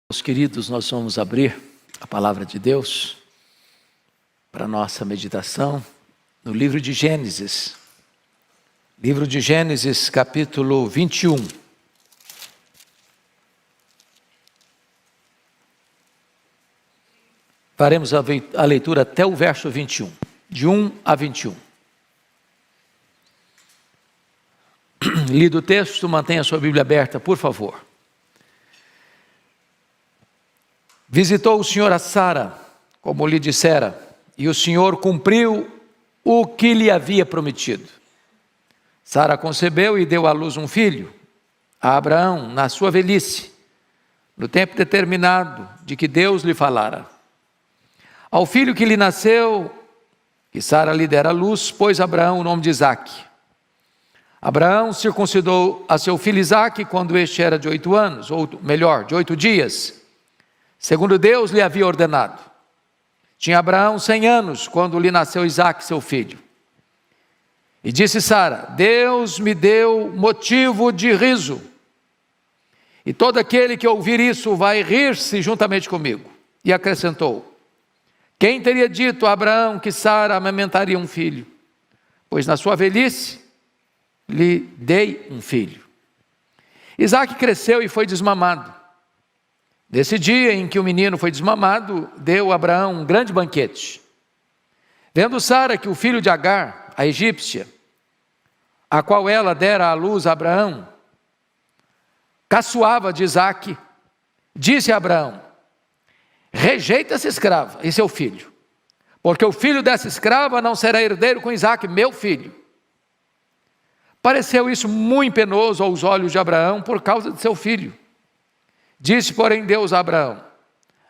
Meus queridos, nós vamos abrir a palavra de Deus para a nossa meditação no livro de Gênesis. Livro de Gênesis, capítulo 21. Faremos a leitura até o verso 21, de 1 a 21. Lido o texto, mantenha a sua Bíblia aberta, por favor. Visitou o Senhor a Sara, como lhe dissera, e o Senhor cumpriu o que lhe havia prometido. Sara concebeu e deu à luz um filho, a Abraão, na sua velhice, no tempo determinado de que Deus lhe falara. Ao filho que lhe nasceu, que Sara lhe dera à luz, pôs Abraão o nome de Isaque. Abraão circuncidou a seu filho Isaque quando este era de 8 anos, ou melhor, de 8 dias, segundo Deus lhe havia ordenado. Tinha Abraão 100 anos, quando lhe nasceu Isaque, seu filho. E disse Sara: Deus me deu motivo de riso, e todo aquele que ouvir isso vai rir-se juntamente comigo. E acrescentou: quem teria dito a Abraão que Sara amamentaria um filho? Pois na sua velhice lhe dei um filho. Isaque cresceu e foi desmamado. Nesse dia em que o menino foi desmamado, deu a Abraão um grande banquete. Vendo Sara que o filho de Agar, a egípcia, a qual ela dera à luz a Abraão, caçoava de Isaque, disse a Abraão: rejeita essa escrava e seu filho, porque o filho dessa escrava não será herdeiro com Isaque, meu filho. Pareceu isso muito penoso aos olhos de Abraão por causa de seu filho. Disse, porém, Deus a Abraão: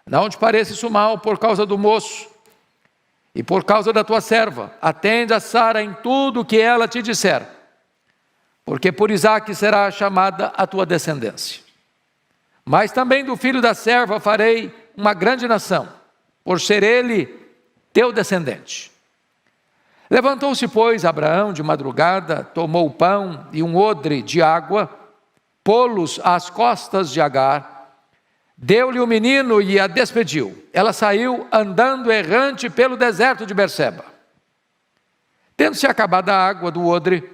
não te pareça isso mal por causa do moço e por causa da tua serva. Atende a Sara em tudo o que ela te disser, porque por Isaque será chamada a tua descendência. Mas também do filho da serva farei uma grande nação, por ser ele teu descendente. Levantou-se, pois, Abraão de madrugada, tomou o pão e um odre de água, pô-los às costas de Agar, deu-lhe o menino e a despediu. Ela saiu andando errante pelo deserto de Berseba. Tendo-se acabado a água do odre,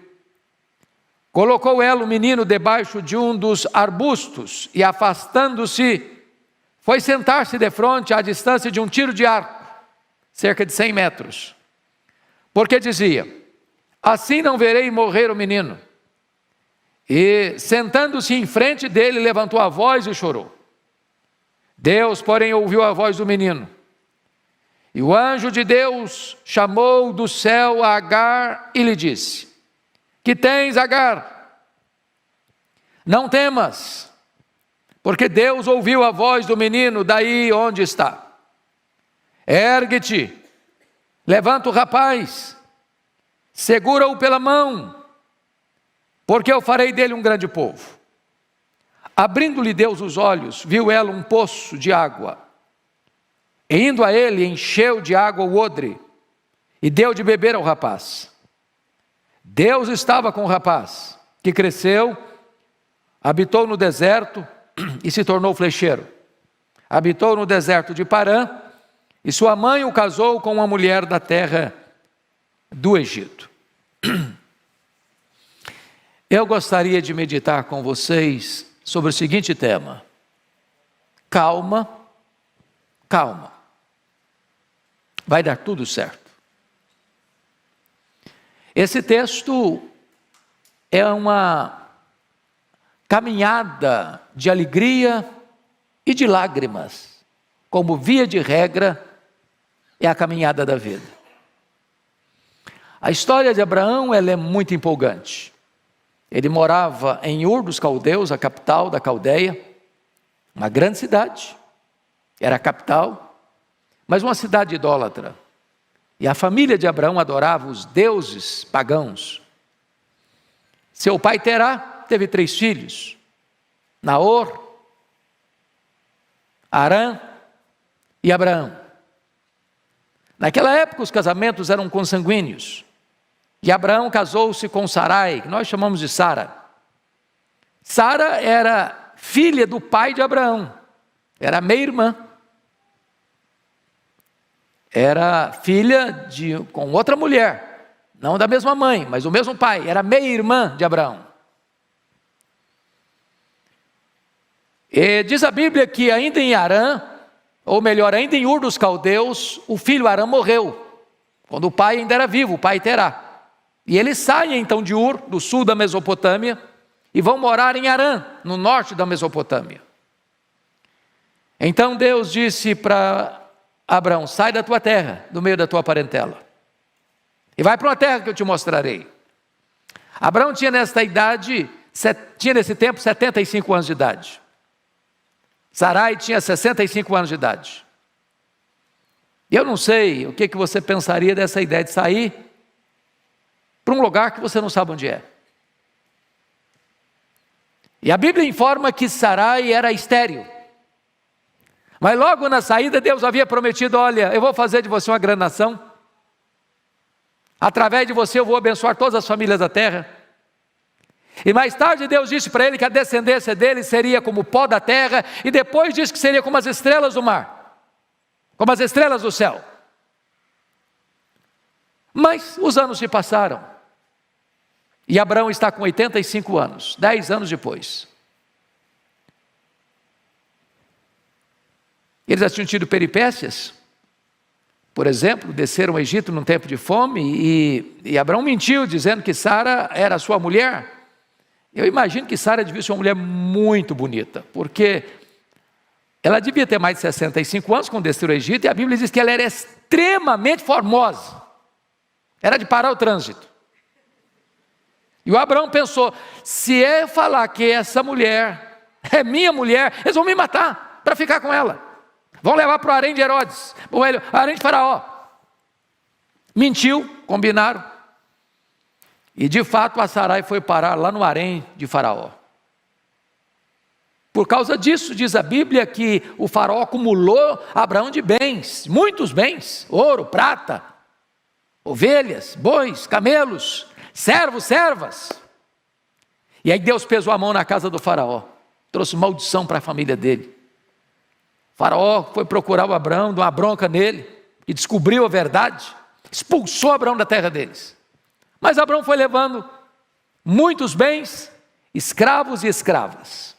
colocou ela o menino debaixo de um dos arbustos e, afastando-se, foi sentar-se defronte à distância de um tiro de arco, cerca de 100 metros. Porque dizia: assim não verei morrer o menino. E, sentando-se em frente dele, levantou a voz e chorou. Deus, porém, ouviu a voz do menino. E o anjo de Deus chamou do céu a Agar e lhe disse: que tens, Agar? Não temas, porque Deus ouviu a voz do menino daí onde está. Ergue-te, levanta o rapaz, segura-o pela mão, porque eu farei dele um grande povo. Abrindo-lhe Deus os olhos, viu ela um poço de água. E indo a ele, encheu de água o odre e deu de beber ao rapaz. Deus estava com o rapaz, que cresceu, habitou no deserto e se tornou flecheiro. Habitou no deserto de Parã, e sua mãe o casou com uma mulher da terra do Egito. Eu gostaria de meditar com vocês sobre o seguinte tema: calma, calma, vai dar tudo certo. Esse texto é uma caminhada de alegria e de lágrimas, como via de regra é a caminhada da vida. A história de Abraão, ela é muito empolgante. Ele morava em Ur dos Caldeus, a capital da Caldeia, uma grande cidade, era a capital, mas uma cidade idólatra. E a família de Abraão adorava os deuses pagãos. Seu pai Terá teve 3 filhos, Naor, Arã e Abraão. Naquela época os casamentos eram consanguíneos. E Abraão casou-se com Sarai, que nós chamamos de Sara. Sara era filha do pai de Abraão. era meia-irmã. Era filha com outra mulher, não da mesma mãe, mas o mesmo pai. Era meia-irmã de Abraão. E diz a Bíblia que ainda em Harã, ou melhor, ainda em Ur dos Caldeus, o filho Harã morreu, quando o pai ainda era vivo, o pai Terá. E eles saem então de Ur, do sul da Mesopotâmia, e vão morar em Harã, no norte da Mesopotâmia. Então Deus disse para Abraão: sai da tua terra, do meio da tua parentela, e vai para uma terra que eu te mostrarei. Abraão tinha nesse tempo 75 anos de idade. Sarai tinha 65 anos de idade. E eu não sei o que você pensaria dessa ideia de sair para um lugar que você não sabe onde é. E a Bíblia informa que Sarai era estéril. Mas logo na saída Deus havia prometido: olha, eu vou fazer de você uma grande nação. Através de você eu vou abençoar todas as famílias da terra. E mais tarde Deus disse para ele que a descendência dele seria como o pó da terra. E depois disse que seria como as estrelas do mar, como as estrelas do céu. Mas os anos se passaram. E Abraão está com 85 anos, 10 anos depois. Eles já tinham tido peripécias. Por exemplo, desceram ao Egito num tempo de fome e Abraão mentiu dizendo que Sara era sua mulher. Eu imagino que Sara devia ser uma mulher muito bonita, porque ela devia ter mais de 65 anos quando desceu ao Egito, e a Bíblia diz que ela era extremamente formosa. Era de parar o trânsito. E o Abraão pensou: se eu falar que essa mulher é minha mulher, eles vão me matar para ficar com ela. Vão levar para o harém de Herodes, o harém de Faraó. Mentiu, combinaram. E de fato a Sarai foi parar lá no harém de Faraó. Por causa disso, diz a Bíblia que o Faraó acumulou Abraão de bens, muitos bens: ouro, prata, ovelhas, bois, camelos, servos, servas. E aí Deus pesou a mão na casa do Faraó, trouxe maldição para a família dele. O Faraó foi procurar o Abraão, deu uma bronca nele, e descobriu a verdade, expulsou Abraão da terra deles. Mas Abraão foi levando muitos bens, escravos e escravas.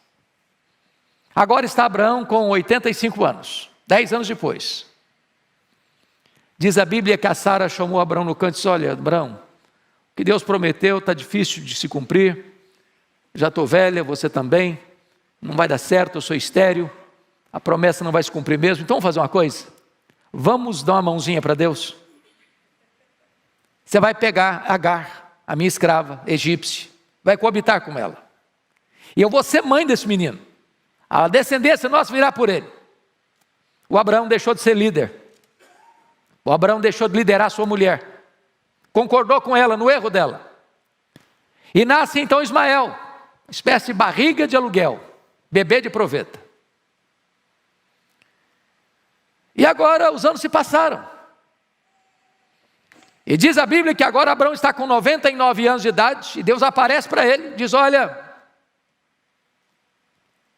Agora está Abraão com 85 anos, 10 anos depois. Diz a Bíblia que a Sara chamou Abraão no canto e disse: olha, Abraão, o que Deus prometeu está difícil de se cumprir. Já estou velha, você também, não vai dar certo, eu sou estéril, a promessa não vai se cumprir mesmo. Então vamos fazer uma coisa, vamos dar uma mãozinha para Deus. Você vai pegar Agar, a minha escrava egípcia, vai coabitar com ela, e eu vou ser mãe desse menino, a descendência nossa virá por ele. O Abraão deixou de ser líder, o Abraão deixou de liderar sua mulher, concordou com ela no erro dela, e nasce então Ismael, uma espécie de barriga de aluguel, bebê de proveta. E agora os anos se passaram, e diz a Bíblia que agora Abraão está com 99 anos de idade, e Deus aparece para ele, diz: olha,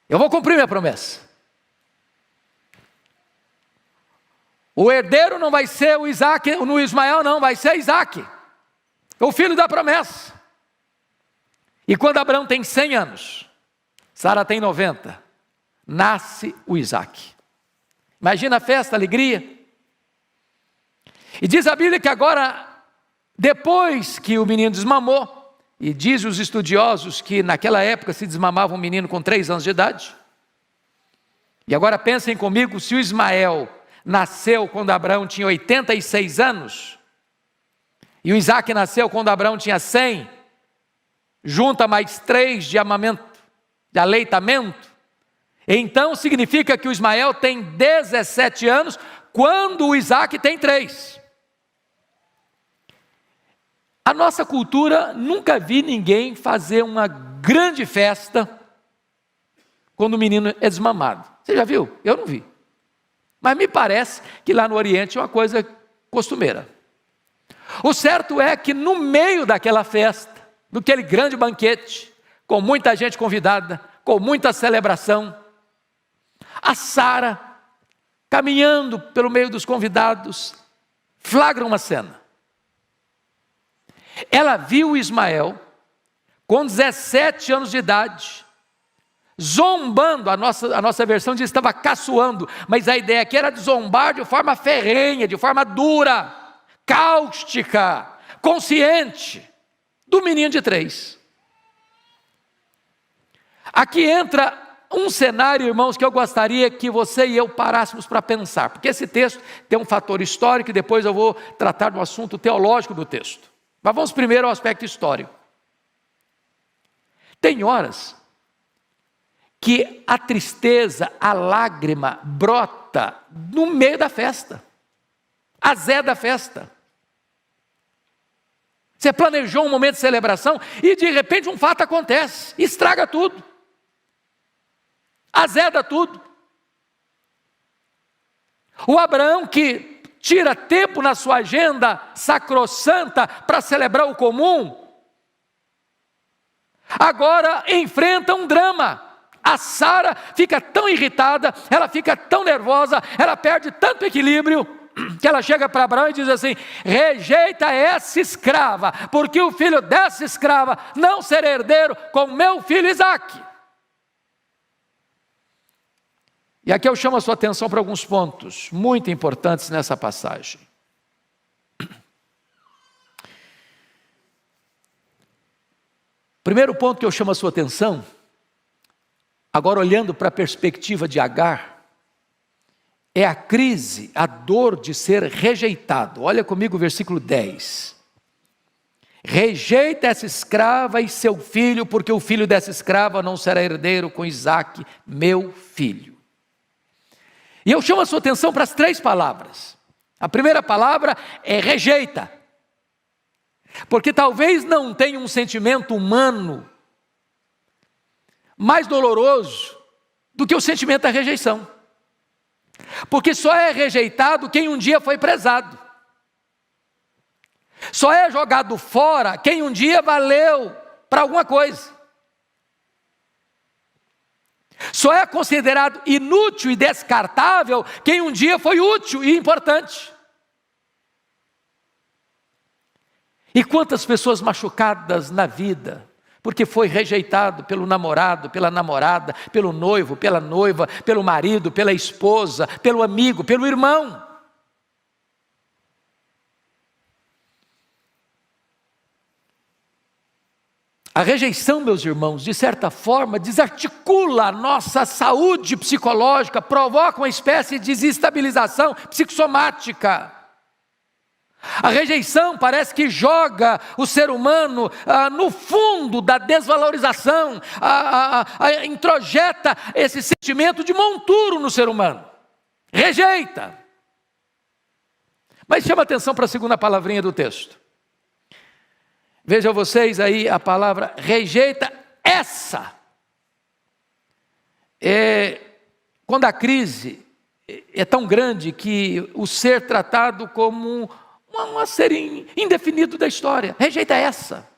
eu vou cumprir minha promessa. O herdeiro não vai ser o Isaac, no Ismael não, vai ser Isaac, o filho da promessa. E quando Abraão tem 100 anos, Sara tem 90, nasce o Isaac. Imagina a festa, a alegria. E diz a Bíblia que agora, depois que o menino desmamou, e diz os estudiosos que naquela época se desmamava um menino com 3 anos de idade. E agora pensem comigo, se o Ismael nasceu quando Abraão tinha 86 anos, e o Isaac nasceu quando Abraão tinha 100, junta mais 3 de amamento, de aleitamento, então significa que o Ismael tem 17 anos, quando o Isaac tem 3. A nossa cultura, nunca vi ninguém fazer uma grande festa quando o menino é desmamado. Você já viu? Eu não vi. Mas me parece que lá no Oriente é uma coisa costumeira. O certo é que no meio daquela festa, daquele grande banquete, com muita gente convidada, com muita celebração, a Sara, caminhando pelo meio dos convidados, flagra uma cena. Ela viu Ismael, com 17 anos de idade, zombando, a nossa versão diz que estava caçoando, mas a ideia aqui era de zombar de forma ferrenha, de forma dura, cáustica, consciente, do menino de 3. Aqui entra um cenário, irmãos, que eu gostaria que você e eu parássemos para pensar, porque esse texto tem um fator histórico e depois eu vou tratar do assunto teológico do texto. Mas vamos primeiro ao aspecto histórico. Tem horas que a tristeza, a lágrima brota no meio da festa, azé da festa. Você planejou um momento de celebração e de repente um fato acontece, estraga tudo, azeda tudo. O Abraão que tira tempo na sua agenda sacrossanta para celebrar o comum, agora enfrenta um drama. A Sara fica tão irritada, ela fica tão nervosa, ela perde tanto equilíbrio, que ela chega para Abraão e diz assim: rejeita essa escrava, porque o filho dessa escrava não será herdeiro com meu filho Isaque. E aqui eu chamo a sua atenção para alguns pontos muito importantes nessa passagem. Primeiro ponto que eu chamo a sua atenção, agora olhando para a perspectiva de Agar, é a crise, a dor de ser rejeitado. Olha comigo o versículo 10. Rejeita essa escrava e seu filho, porque o filho dessa escrava não será herdeiro com Isaque, meu filho. E eu chamo a sua atenção para as 3 palavras. A primeira palavra é rejeita. Porque talvez não tenha um sentimento humano mais doloroso do que o sentimento da rejeição. Porque só é rejeitado quem um dia foi prezado. Só é jogado fora quem um dia valeu para alguma coisa. Só é considerado inútil e descartável quem um dia foi útil e importante. E quantas pessoas machucadas na vida, porque foi rejeitado pelo namorado, pela namorada, pelo noivo, pela noiva, pelo marido, pela esposa, pelo amigo, pelo irmão. A rejeição, meus irmãos, de certa forma, desarticula a nossa saúde psicológica, provoca uma espécie de desestabilização psicossomática. A rejeição parece que joga o ser humano no fundo da desvalorização, introjeta esse sentimento de monturo no ser humano. Rejeita. Mas chama atenção para a segunda palavrinha do texto. Vejam vocês aí a palavra rejeita essa. Quando a crise é tão grande que o ser tratado como um ser indefinido da história, rejeita essa.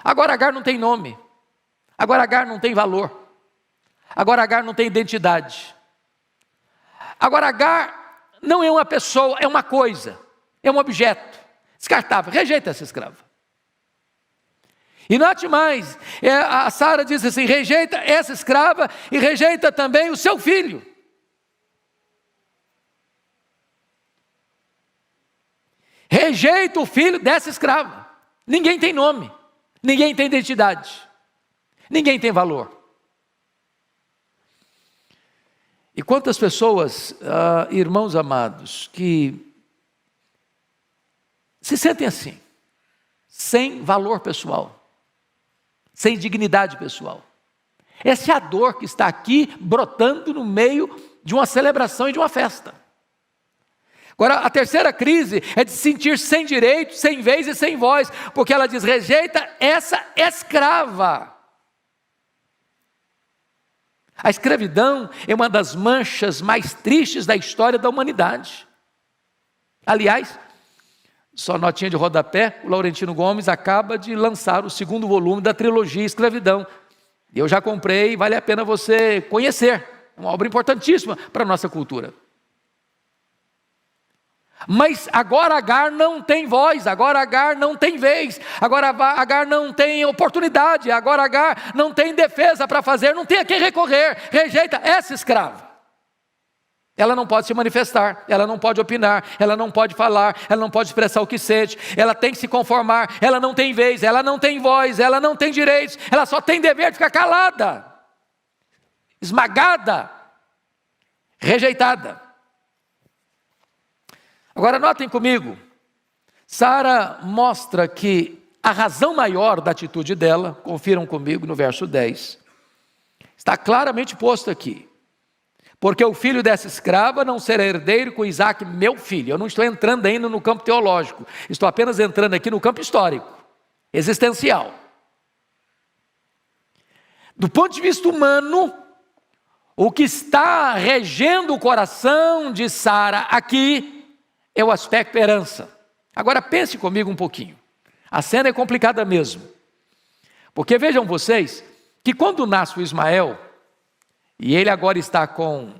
Agora Agar não tem nome, agora Agar não tem valor, agora Agar não tem identidade, agora Agar não é uma pessoa, é uma coisa, é um objeto. Descartável, rejeita essa escrava. E note mais, a Sara diz assim: rejeita essa escrava e rejeita também o seu filho. Rejeita o filho dessa escrava. Ninguém tem nome, ninguém tem identidade, ninguém tem valor. E quantas pessoas, irmãos amados, que se sentem assim, sem valor pessoal, sem dignidade pessoal. Essa é a dor que está aqui brotando no meio de uma celebração e de uma festa. Agora, a terceira crise é de se sentir sem direito, sem vez e sem voz, porque ela diz: rejeita essa escrava. A escravidão é uma das manchas mais tristes da história da humanidade. Aliás, só notinha de rodapé, o Laurentino Gomes acaba de lançar o 2º volume da trilogia Escravidão. Eu já comprei, vale a pena você conhecer. uma obra importantíssima para a nossa cultura. Mas agora Agar não tem voz, agora Agar não tem vez, agora Agar não tem oportunidade, agora Agar não tem defesa para fazer, não tem a quem recorrer, rejeita essa escrava. Ela não pode se manifestar, ela não pode opinar, ela não pode falar, ela não pode expressar o que sente, ela tem que se conformar, ela não tem vez, ela não tem voz, ela não tem direitos, ela só tem dever de ficar calada, esmagada, rejeitada. Agora notem comigo, Sara mostra que a razão maior da atitude dela, confiram comigo no verso 10, está claramente posto aqui. Porque o filho dessa escrava não será herdeiro com Isaac, meu filho. Eu não estou entrando ainda no campo teológico, estou apenas entrando aqui no campo histórico, existencial. Do ponto de vista humano, o que está regendo o coração de Sara aqui é o aspecto herança. Agora pense comigo um pouquinho. A cena é complicada mesmo. Porque vejam vocês, que quando nasce o Ismael, e ele agora está com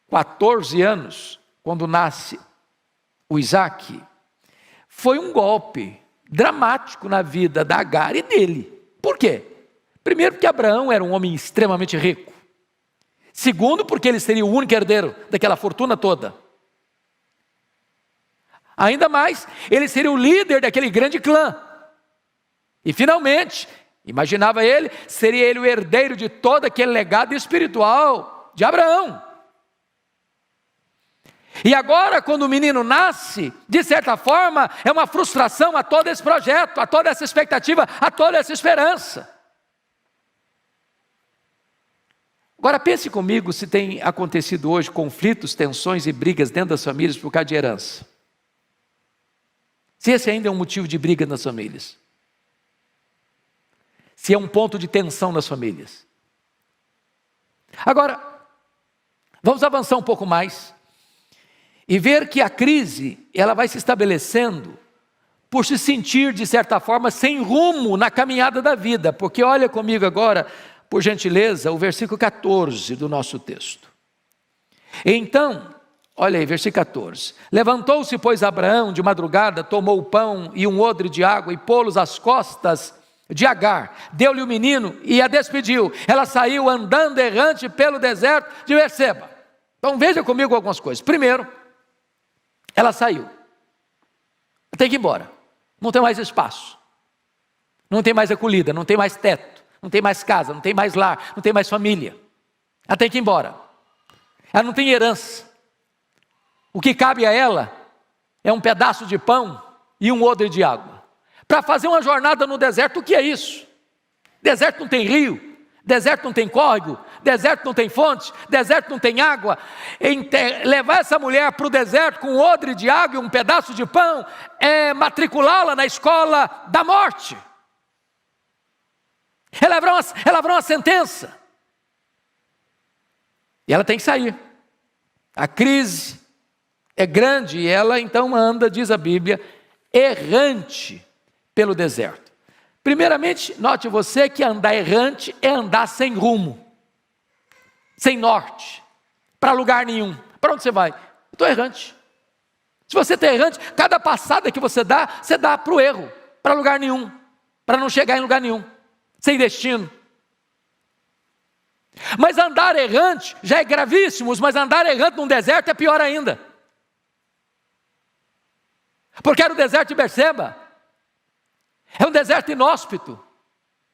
14 anos, quando nasce o Isaac, foi um golpe dramático na vida da Agar e dele. Por quê? Primeiro, porque Abraão era um homem extremamente rico. Segundo, porque ele seria o único herdeiro daquela fortuna toda. Ainda mais, ele seria o líder daquele grande clã. E finalmente, imaginava ele, seria ele o herdeiro de todo aquele legado espiritual de Abraão. E agora, quando o menino nasce, de certa forma, é uma frustração a todo esse projeto, a toda essa expectativa, a toda essa esperança. Agora pense comigo se tem acontecido hoje conflitos, tensões e brigas dentro das famílias por causa de herança. Se esse ainda é um motivo de briga nas famílias. Se é um ponto de tensão nas famílias. Agora, vamos avançar um pouco mais e ver que a crise, ela vai se estabelecendo por se sentir, de certa forma, sem rumo na caminhada da vida. Porque olha comigo agora, por gentileza, o versículo 14 do nosso texto. Então, olha aí, versículo 14. Levantou-se, pois, Abraão de madrugada, tomou o pão e um odre de água e pô-los às costas de Agar, deu-lhe o menino e a despediu. Ela saiu andando errante pelo deserto de Berseba. Então veja comigo algumas coisas. Primeiro, ela saiu. Tem que ir embora. Não tem mais espaço. Não tem mais acolhida, não tem mais teto, não tem mais casa, não tem mais lar, não tem mais família. Ela tem que ir embora. Ela não tem herança. O que cabe a ela é um pedaço de pão e um odre de água. Para fazer uma jornada no deserto, o que é isso? Deserto não tem rio, deserto não tem córrego, deserto não tem fonte, deserto não tem água. Levar essa mulher para o deserto com um odre de água e um pedaço de pão é matriculá-la na escola da morte. Ela haverá uma sentença. E ela tem que sair. A crise é grande e ela então anda, diz a Bíblia, errante pelo deserto. Primeiramente, note você que andar errante é andar sem rumo, sem norte, para lugar nenhum. Para onde você vai? Estou errante. Se você está errante, cada passada que você dá para o erro, para lugar nenhum, para não chegar em lugar nenhum, sem destino. Mas andar errante já é gravíssimo, mas andar errante num deserto é pior ainda. Porque era o deserto de Berseba. É um deserto inóspito,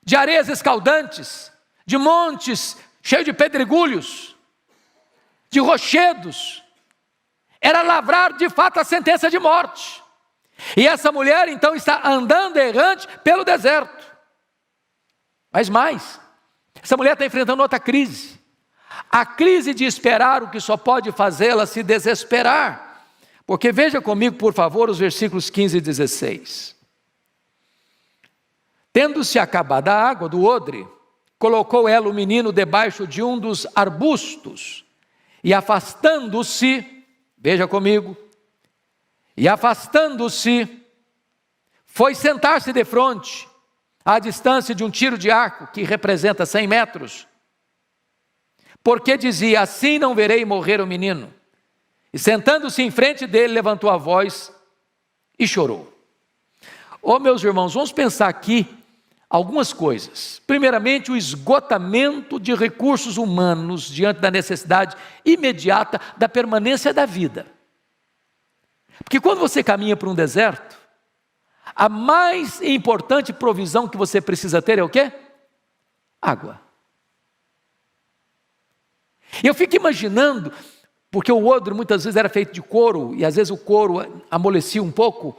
de areias escaldantes, de montes cheios de pedregulhos, de rochedos. Era lavrar de fato a sentença de morte. E essa mulher então está andando errante pelo deserto. Mas mais, essa mulher está enfrentando outra crise. A crise de esperar o que só pode fazê-la se desesperar. Porque veja comigo, por favor, os versículos 15 e 16. Tendo-se acabado a água do odre, colocou ela o menino debaixo de um dos arbustos, e afastando-se, veja comigo, e afastando-se, foi sentar-se defronte, à distância de um tiro de arco, que representa 100 metros, porque dizia: assim não verei morrer o menino. E sentando-se em frente dele, levantou a voz e chorou. Meus irmãos, vamos pensar aqui algumas coisas. Primeiramente, o esgotamento de recursos humanos diante da necessidade imediata da permanência da vida. Porque quando você caminha por um deserto, a mais importante provisão que você precisa ter é o quê? Água. E eu fico imaginando, porque o odre muitas vezes era feito de couro, e às vezes o couro amolecia um pouco,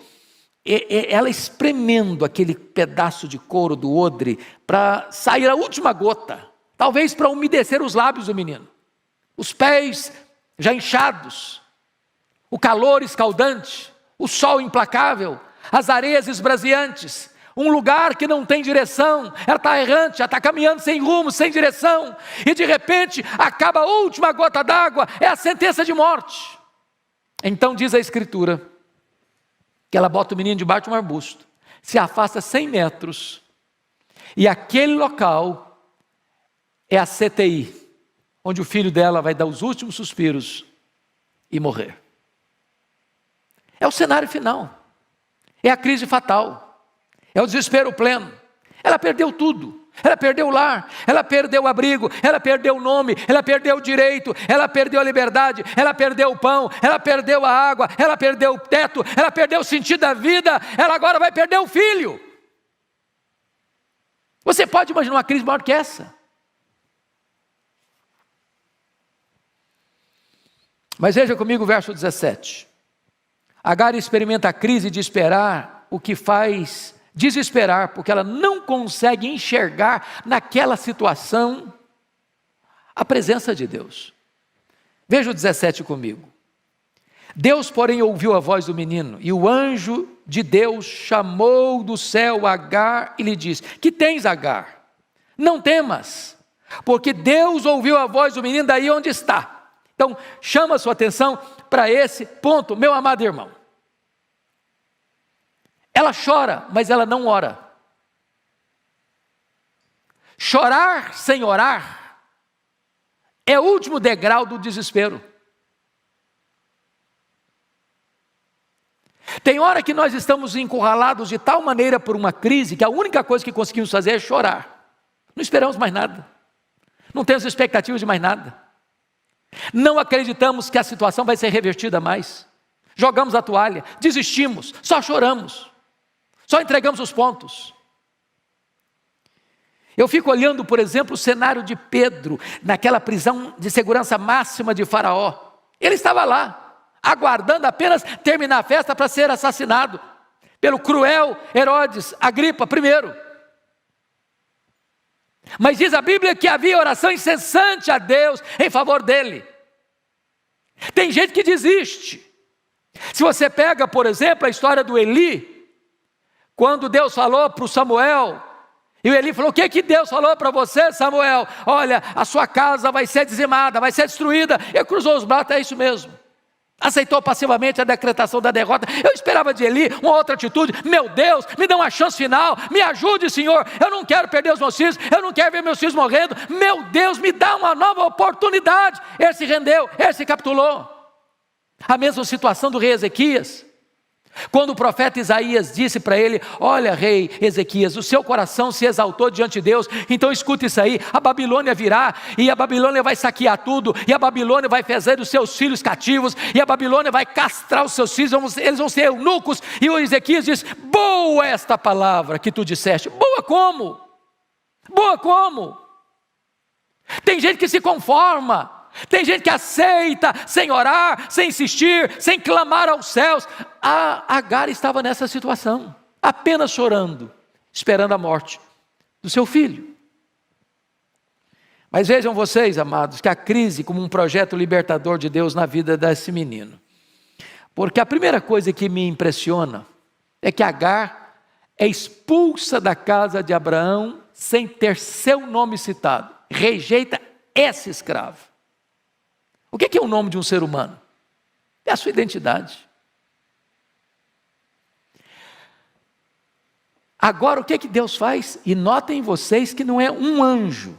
ela espremendo aquele pedaço de couro do odre para sair a última gota, talvez para umedecer os lábios do menino, os pés já inchados, o calor escaldante, o sol implacável, as areias esbraseantes, um lugar que não tem direção, ela está errante, ela está caminhando sem rumo, sem direção, e de repente acaba a última gota d'água, é a sentença de morte. Então diz a Escritura, que ela bota o menino debaixo de um arbusto, se afasta 100 metros, e aquele local é a CTI, onde o filho dela vai dar os últimos suspiros e morrer. É o cenário final, é a crise fatal, é o desespero pleno. Ela perdeu tudo, ela perdeu o lar, ela perdeu o abrigo, ela perdeu o nome, ela perdeu o direito, ela perdeu a liberdade, ela perdeu o pão, ela perdeu a água, ela perdeu o teto, ela perdeu o sentido da vida, ela agora vai perder o filho. Você pode imaginar uma crise maior que essa? Mas veja comigo o verso 17. Agar experimenta a crise de esperar, o que faz desesperar, porque ela não consegue enxergar naquela situação a presença de Deus. Veja o 17 comigo. Deus, porém, ouviu a voz do menino, e o anjo de Deus chamou do céu Agar e lhe disse: que tens, Agar? Não temas, porque Deus ouviu a voz do menino daí onde está. Então, chama a sua atenção para esse ponto, meu amado irmão. Ela chora, mas ela não ora. Chorar sem orar é o último degrau do desespero. Tem hora que nós estamos encurralados de tal maneira por uma crise que a única coisa que conseguimos fazer é chorar. Não esperamos mais nada. Não temos expectativas de mais nada. Não acreditamos que a situação vai ser revertida mais. Jogamos a toalha, desistimos, só choramos. Só entregamos os pontos. Eu fico olhando, por exemplo, o cenário de Pedro, naquela prisão de segurança máxima de Faraó. Ele estava lá, aguardando apenas terminar a festa para ser assassinado pelo cruel Herodes Agripa I. Mas diz a Bíblia que havia oração incessante a Deus em favor dele. Tem gente que desiste. Se você pega, por exemplo, a história do Eli, quando Deus falou para o Samuel, e o Eli falou: o que Deus falou para você, Samuel? Olha, a sua casa vai ser dizimada, vai ser destruída. Ele cruzou os braços, é isso mesmo. Aceitou passivamente a decretação da derrota. Eu esperava de Eli uma outra atitude. Meu Deus, me dá uma chance final, me ajude, Senhor, eu não quero perder os meus filhos, eu não quero ver meus filhos morrendo. Meu Deus, me dá uma nova oportunidade. Ele se rendeu, ele se capitulou. A mesma situação do rei Ezequias. Quando o profeta Isaías disse para ele: olha, rei Ezequias, o seu coração se exaltou diante de Deus, então escuta isso aí, a Babilônia virá, e a Babilônia vai saquear tudo, e a Babilônia vai fazer os seus filhos cativos, e a Babilônia vai castrar os seus filhos, eles vão ser eunucos. E o Ezequias diz: boa esta palavra que tu disseste. Boa como? Boa como? Tem gente que se conforma, tem gente que aceita, sem orar, sem insistir, sem clamar aos céus. A Agar estava nessa situação, apenas chorando, esperando a morte do seu filho. Mas vejam vocês, amados, que a crise como um projeto libertador de Deus na vida desse menino. Porque a primeira coisa que me impressiona é que Agar é expulsa da casa de Abraão sem ter seu nome citado. Rejeita esse escravo. O que é o nome de um ser humano? É a sua identidade. Agora, o que Deus faz? E notem vocês que não é um anjo.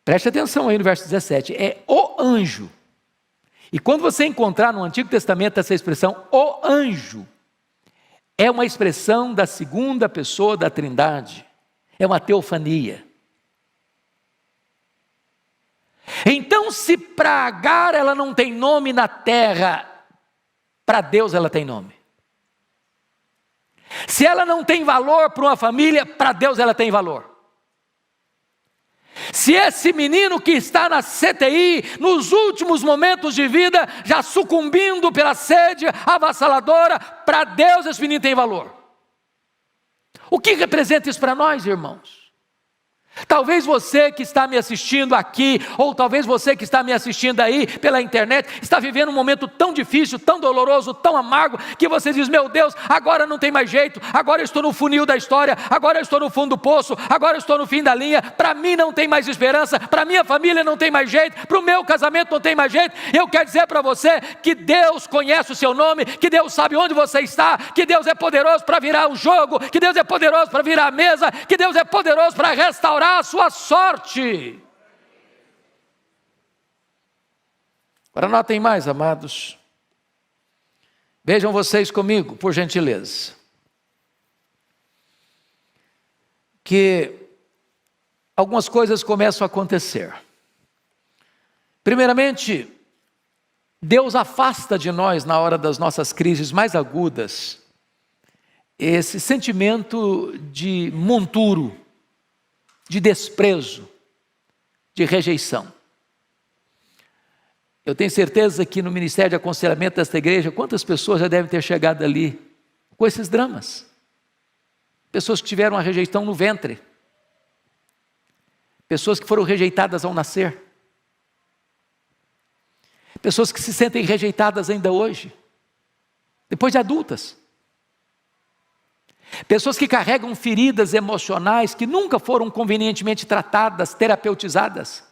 Preste atenção aí no verso 17, é o anjo. E quando você encontrar no Antigo Testamento essa expressão, o anjo, é uma expressão da segunda pessoa da Trindade, é uma teofania. Então, se para Agar ela não tem nome na terra, para Deus ela tem nome. Se ela não tem valor para uma família, para Deus ela tem valor. Se esse menino que está na CTI, nos últimos momentos de vida, já sucumbindo pela sede avassaladora, para Deus esse menino tem valor. O que representa isso para nós, irmãos? Talvez você que está me assistindo aqui, ou talvez você que está me assistindo aí pela internet, está vivendo um momento tão difícil, tão doloroso, tão amargo, que você diz, meu Deus, agora não tem mais jeito, agora eu estou no funil da história, agora eu estou no fundo do poço, agora eu estou no fim da linha, para mim não tem mais esperança, para minha família não tem mais jeito, para o meu casamento não tem mais jeito. Eu quero dizer para você que Deus conhece o seu nome, que Deus sabe onde você está, que Deus é poderoso para virar o jogo, que Deus é poderoso para virar a mesa, que Deus é poderoso para restaurar a sua sorte. Agora notem mais, amados. Vejam vocês comigo, por gentileza, que algumas coisas começam a acontecer. Primeiramente, Deus afasta de nós, na hora das nossas crises mais agudas, esse sentimento de monturo, de desprezo, de rejeição. Eu tenho certeza que no ministério de aconselhamento desta igreja, quantas pessoas já devem ter chegado ali com esses dramas? Pessoas que tiveram a rejeição no ventre, pessoas que foram rejeitadas ao nascer, pessoas que se sentem rejeitadas ainda hoje, depois de adultas. Pessoas que carregam feridas emocionais que nunca foram convenientemente tratadas, terapeutizadas.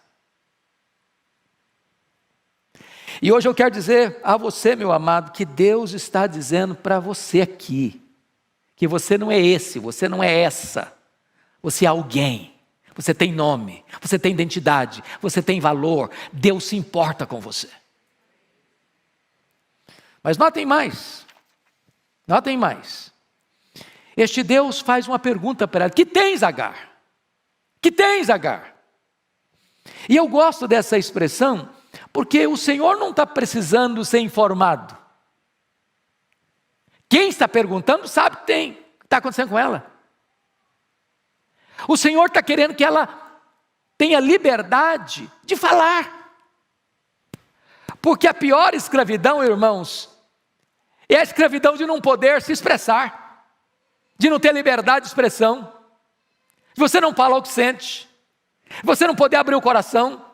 E hoje eu quero dizer a você, meu amado, que Deus está dizendo para você aqui, que você não é esse, você não é essa, você é alguém, você tem nome, você tem identidade, você tem valor, Deus se importa com você. Mas notem mais, notem mais. Este Deus faz uma pergunta para ela: que tens, Agar? Que tens, Agar? E eu gosto dessa expressão, porque o Senhor não está precisando ser informado. Quem está perguntando sabe que tem, o que está acontecendo com ela. O Senhor está querendo que ela tenha liberdade de falar. Porque a pior escravidão, irmãos, é a escravidão de não poder se expressar, de não ter liberdade de expressão, de você não falar o que sente, de você não poder abrir o coração,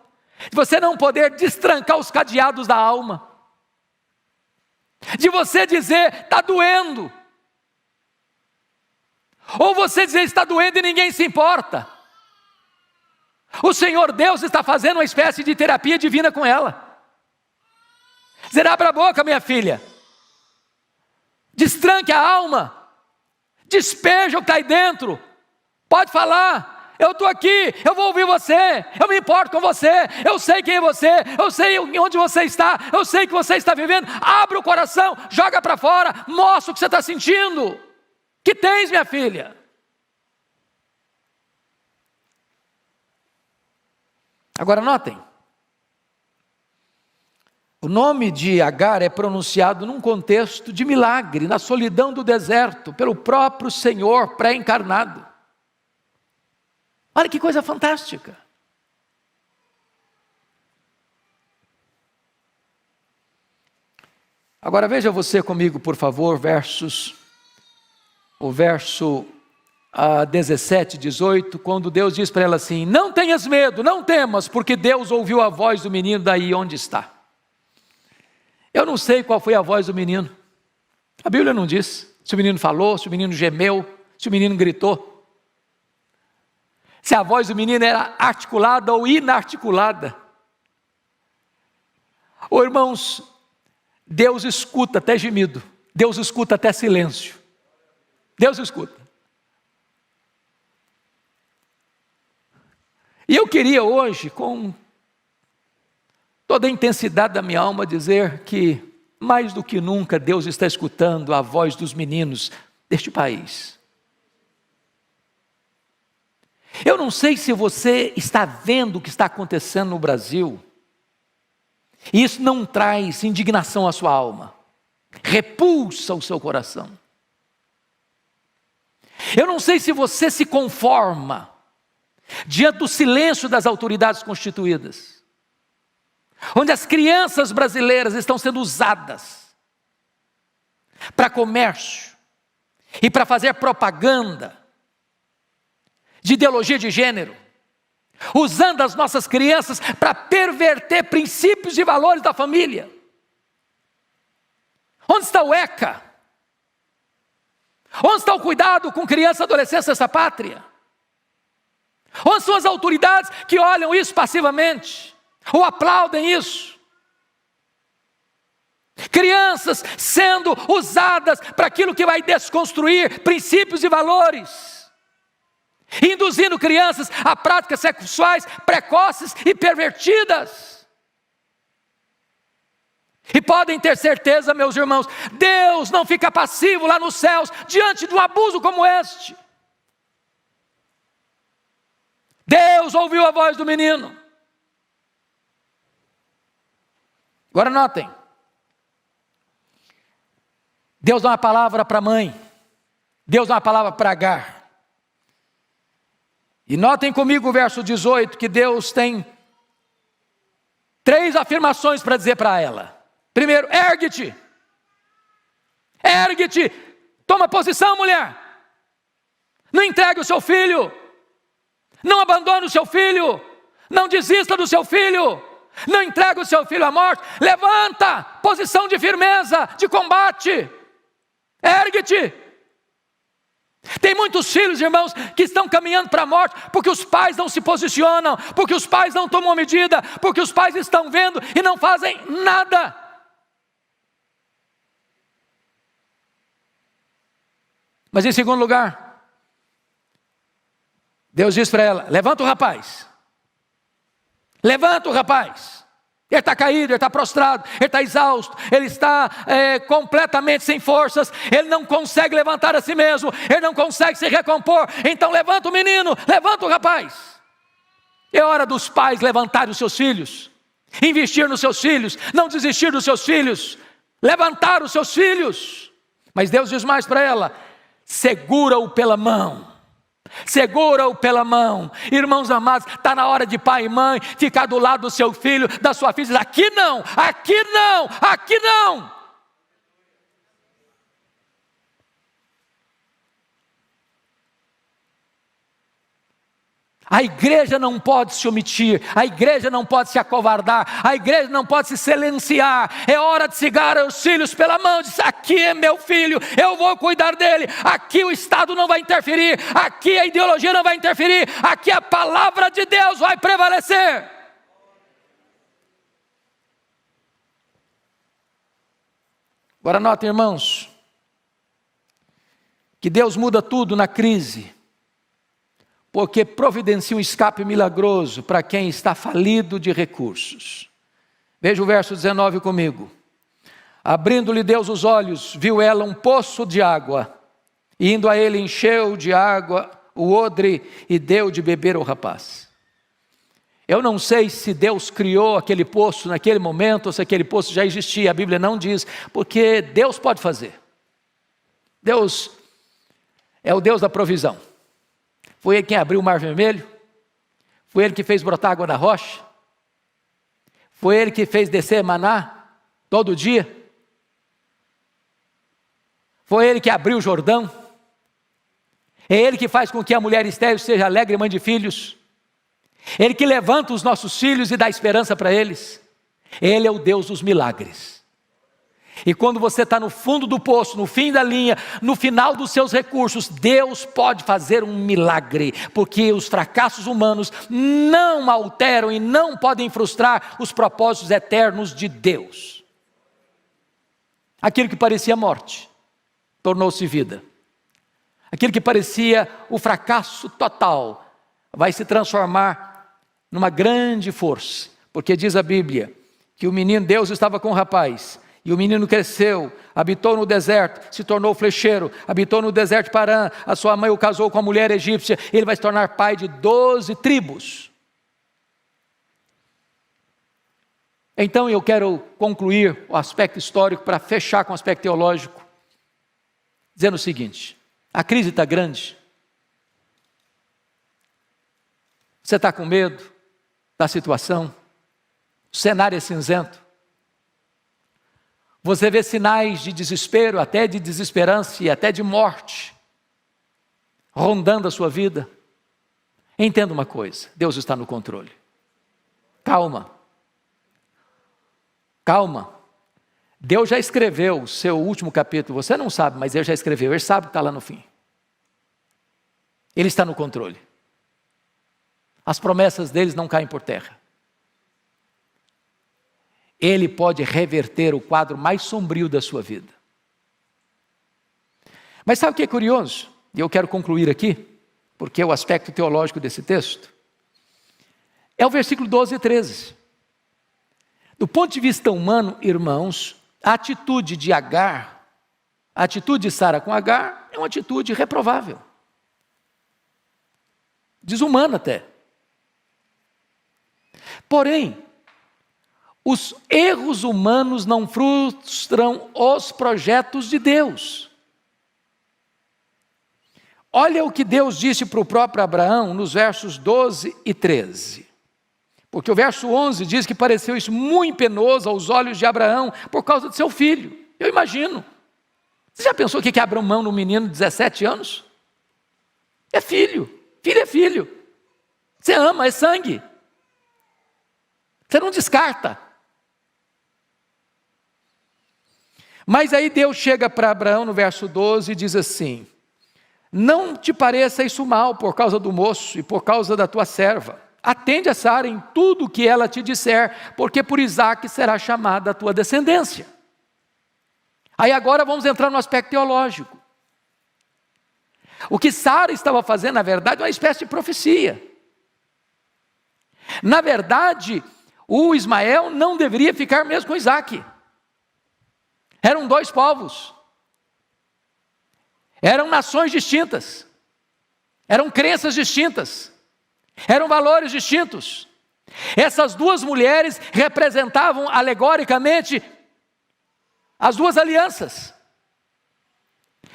de você não poder destrancar os cadeados da alma, de você dizer, está doendo, ou você dizer, está doendo e ninguém se importa. O Senhor Deus está fazendo uma espécie de terapia divina com ela. Dizer, abra a boca, minha filha, destranque a alma, despeja o que está aí dentro, pode falar, eu estou aqui, eu vou ouvir você, eu me importo com você, eu sei quem é você, eu sei onde você está, eu sei o que você está vivendo. Abre o coração, joga para fora, mostra o que você está sentindo. Que tens, minha filha? Agora notem, o nome de Agar é pronunciado num contexto de milagre, na solidão do deserto, pelo próprio Senhor pré-encarnado. Olha que coisa fantástica. Agora veja você comigo, por favor, o verso 17, 18, quando Deus diz para ela assim: não tenhas medo, não temas, porque Deus ouviu a voz do menino daí onde está. Eu não sei qual foi a voz do menino. A Bíblia não diz se o menino falou, se o menino gemeu, se o menino gritou. Se a voz do menino era articulada ou inarticulada. Ô irmãos, Deus escuta até gemido. Deus escuta até silêncio. Deus escuta. E eu queria hoje, com toda a intensidade da minha alma, dizer que, mais do que nunca, Deus está escutando a voz dos meninos deste país. Eu não sei se você está vendo o que está acontecendo no Brasil, e isso não traz indignação à sua alma, repulsa o seu coração. Eu não sei se você se conforma diante do silêncio das autoridades constituídas, onde as crianças brasileiras estão sendo usadas para comércio e para fazer propaganda de ideologia de gênero, usando as nossas crianças para perverter princípios e valores da família. Onde está o ECA? Onde está o cuidado com criança e adolescência dessa pátria? Onde são as autoridades que olham isso passivamente, ou aplaudem isso? Crianças sendo usadas para aquilo que vai desconstruir princípios e valores, induzindo crianças a práticas sexuais precoces e pervertidas. E podem ter certeza, meus irmãos, Deus não fica passivo lá nos céus diante de um abuso como este. Deus ouviu a voz do menino. Agora notem, Deus dá uma palavra para a mãe, Deus dá uma palavra para Agar. E notem comigo o verso 18, que Deus tem 3 afirmações para dizer para ela. Primeiro, ergue-te, ergue-te, toma posição, mulher, não entregue o seu filho, não abandone o seu filho, não desista do seu filho, não entregue o seu filho à morte, levanta, posição de firmeza, de combate, ergue-te. Tem muitos filhos, irmãos, que estão caminhando para a morte, porque os pais não se posicionam, porque os pais não tomam medida, porque os pais estão vendo e não fazem nada. Mas em segundo lugar, Deus diz para ela, levanta o rapaz, levanta o rapaz. Ele está caído, ele está prostrado, ele está exausto, ele está completamente sem forças, ele não consegue levantar a si mesmo, ele não consegue se recompor. Então levanta o menino, levanta o rapaz. É hora dos pais levantarem os seus filhos, investir nos seus filhos, não desistir dos seus filhos, levantar os seus filhos. Mas Deus diz mais para ela, segura-o pela mão. Segura-o pela mão. Irmãos amados, está na hora de pai e mãe ficar do lado do seu filho, da sua filha, dizer, aqui não, aqui não, aqui não. A igreja não pode se omitir, a igreja não pode se acovardar, a igreja não pode se silenciar. É hora de segurar os filhos pela mão, dizer, aqui é meu filho, eu vou cuidar dele, aqui o Estado não vai interferir, aqui a ideologia não vai interferir, aqui a palavra de Deus vai prevalecer. Agora notem, irmãos, que Deus muda tudo na crise, porque providencia um escape milagroso para quem está falido de recursos. Veja o verso 19 comigo. Abrindo-lhe Deus os olhos, viu ela um poço de água, e indo a ele encheu de água o odre e deu de beber ao rapaz. Eu não sei se Deus criou aquele poço naquele momento, ou se aquele poço já existia, a Bíblia não diz, porque Deus pode fazer. Deus é o Deus da provisão. Foi Ele quem abriu o mar vermelho, foi Ele que fez brotar água da rocha, foi Ele que fez descer maná todo dia, foi Ele que abriu o Jordão, é Ele que faz com que a mulher estéril seja alegre mãe de filhos, Ele que levanta os nossos filhos e dá esperança para eles. Ele é o Deus dos milagres. E quando você está no fundo do poço, no fim da linha, no final dos seus recursos, Deus pode fazer um milagre, porque os fracassos humanos não alteram e não podem frustrar os propósitos eternos de Deus. Aquilo que parecia morte, tornou-se vida. Aquilo que parecia o fracasso total, vai se transformar numa grande força, porque diz a Bíblia que o menino, Deus estava com o rapaz, e o menino cresceu, habitou no deserto, se tornou flecheiro, habitou no deserto de Parã, a sua mãe o casou com a mulher egípcia, ele vai se tornar pai de 12 tribos. Então eu quero concluir o aspecto histórico para fechar com o aspecto teológico, dizendo o seguinte: a crise está grande, você está com medo da situação, o cenário é cinzento, você vê sinais de desespero, até de desesperança e até de morte, rondando a sua vida. Entenda uma coisa: Deus está no controle. Calma. Calma. Deus já escreveu o seu último capítulo, você não sabe, mas Deus já escreveu, Ele sabe que está lá no fim. Ele está no controle. As promessas deles não caem por terra. Ele pode reverter o quadro mais sombrio da sua vida. Mas sabe o que é curioso? E eu quero concluir aqui, porque é o aspecto teológico desse texto. É o versículo 12 e 13. Do ponto de vista humano, irmãos, a atitude de Agar, a atitude de Sara com Agar, é uma atitude reprovável. Desumana até. Porém, os erros humanos não frustram os projetos de Deus. Olha o que Deus disse para o próprio Abraão nos versos 12 e 13. Porque o verso 11 diz que pareceu isso muito penoso aos olhos de Abraão por causa de seu filho. Eu imagino. Você já pensou o que é abrir mão num menino de 17 anos? É filho. Filho é filho. Você ama, é sangue. Você não descarta. Mas aí Deus chega para Abraão no verso 12 e diz assim: não te pareça isso mal por causa do moço e por causa da tua serva. Atende a Sara em tudo o que ela te disser, porque por Isaque será chamada a tua descendência. Aí agora vamos entrar no aspecto teológico. O que Sara estava fazendo, na verdade, é uma espécie de profecia. Na verdade, o Ismael não deveria ficar mesmo com Isaque. Eram dois povos, eram nações distintas, eram crenças distintas, eram valores distintos. Essas duas mulheres representavam alegoricamente as duas alianças.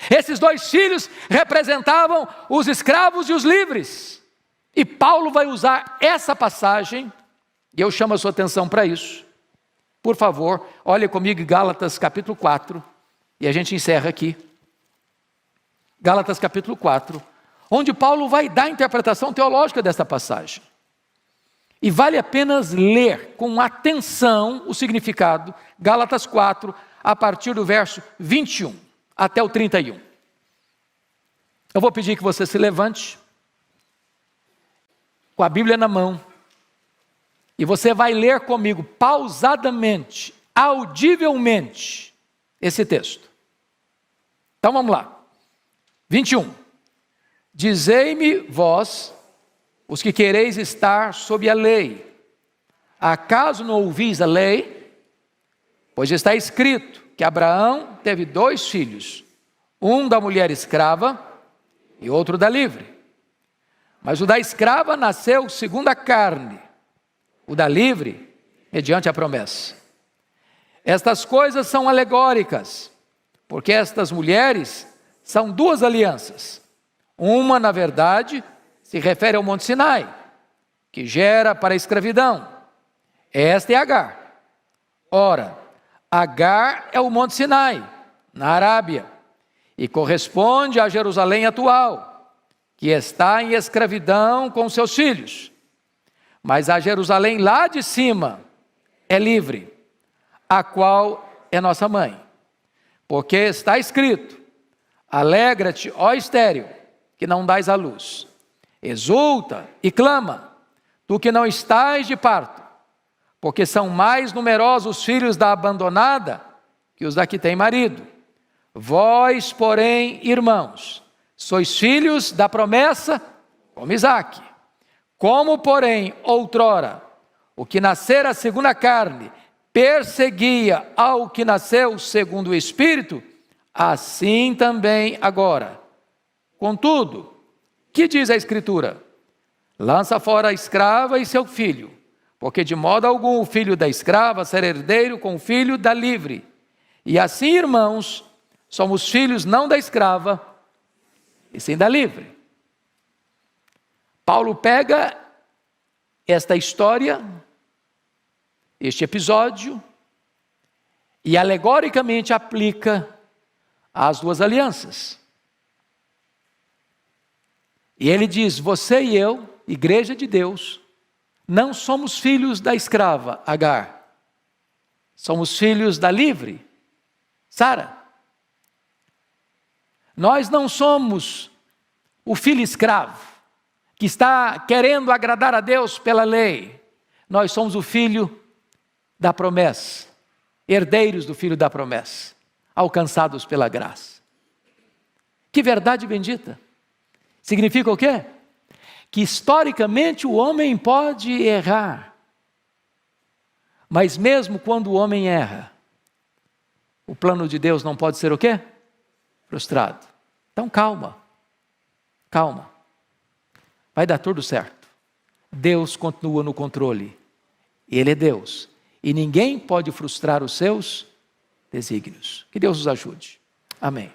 Esses dois filhos representavam os escravos e os livres. E Paulo vai usar essa passagem, e eu chamo a sua atenção para isso. Por favor, olhe comigo em Gálatas capítulo 4, e a gente encerra aqui. Gálatas capítulo 4, onde Paulo vai dar a interpretação teológica desta passagem. E vale a pena ler com atenção o significado, Gálatas 4, a partir do verso 21 até o 31. Eu vou pedir que você se levante, com a Bíblia na mão, e você vai ler comigo pausadamente, audivelmente, esse texto. Então vamos lá. 21. Dizei-me vós, os que quereis estar sob a lei, acaso não ouvis a lei? Pois está escrito que Abraão teve 2 filhos, um da mulher escrava e outro da livre. Mas o da escrava nasceu segundo a carne, o da livre, mediante a promessa. Estas coisas são alegóricas, porque estas mulheres são 2 alianças. Uma, na verdade, se refere ao Monte Sinai, que gera para a escravidão. Esta é Agar. Ora, Agar é o Monte Sinai, na Arábia, e corresponde a Jerusalém atual, que está em escravidão com seus filhos. Mas a Jerusalém lá de cima é livre, a qual é nossa mãe. Porque está escrito: alegra-te, ó estéril, que não dás à luz. Exulta e clama, tu que não estás de parto, porque são mais numerosos os filhos da abandonada que os da que tem marido. Vós, porém, irmãos, sois filhos da promessa como Isaque. Como, porém, outrora, o que nascera segundo a carne perseguia ao que nasceu segundo o Espírito, assim também agora. Contudo, que diz a Escritura? Lança fora a escrava e seu filho, porque de modo algum o filho da escrava será herdeiro com o filho da livre. E assim, irmãos, somos filhos não da escrava, e sim da livre. Paulo pega esta história, este episódio, e alegoricamente aplica às duas alianças. E ele diz: você e eu, igreja de Deus, não somos filhos da escrava, Agar. Somos filhos da livre, Sara. Nós não somos o filho escravo, que está querendo agradar a Deus pela lei. Nós somos o filho da promessa, herdeiros do filho da promessa, alcançados pela graça. Que verdade bendita! Significa o quê? Que historicamente o homem pode errar, mas mesmo quando o homem erra, o plano de Deus não pode ser o quê? Frustrado. Então calma, calma, vai dar tudo certo. Deus continua no controle, Ele é Deus, e ninguém pode frustrar os seus desígnios. Que Deus nos ajude. Amém.